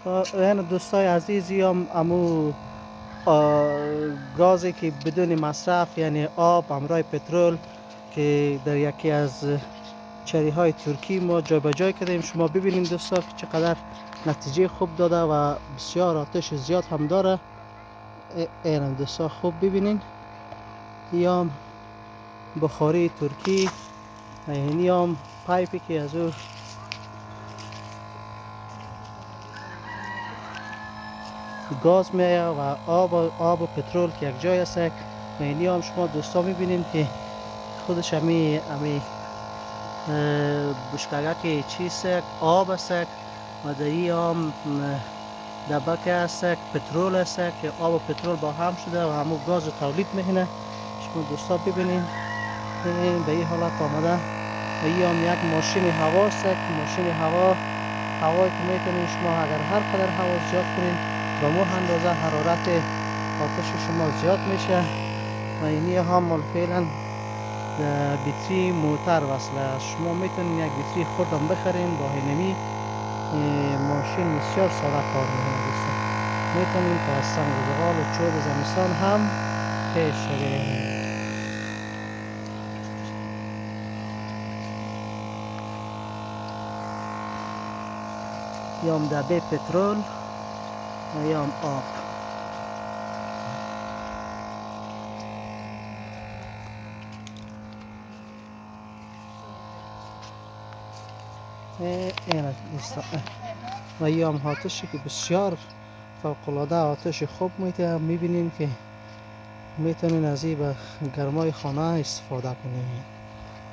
این دوستای عزیز هم امو گازی که بدون مصرف یعنی آب همراه پترول که در یکی از چری های ترکی ما جای به جای کردیم. شما ببینید دوستا که چقدر نتیجه خوب داده و بسیار آتش زیاد هم داره. این دوستا خوب ببینین یا بخاری ترکی اینی هم پایپی که از او گاز میایه و آب و پترول که یک جای است. اینی هم شما دوستا میبینین که خودش همی بشکگه که چیست آب است و در این هم دبکه است پترول است که آب و پترول با هم شده و همون گاز رو تولید میکنه. شما دوستا ببینین به این حالت آمده. و این هم یک ماشین هوا است که ماشین هوایی که میتونین شما اگر هر قدر هوا زیاد کنین به مو اندازه حرارت آتش شما زیاد میشه. و اینی هم فعلا بیتری موتر وصله است. شما میتونین یک بیتری خودم بخرین با اینمی ماشین بسیار ساده کار میکنه. میتونین که از سنگ و زغال و چوب زمستان هم پیش شوید. یا دبه پترول و یا آب. این و یا هم آتشی که بسیار فوق‌العاده آتش خوب میتونید میبینین که میتونین از این به گرمای خانه استفاده کنین.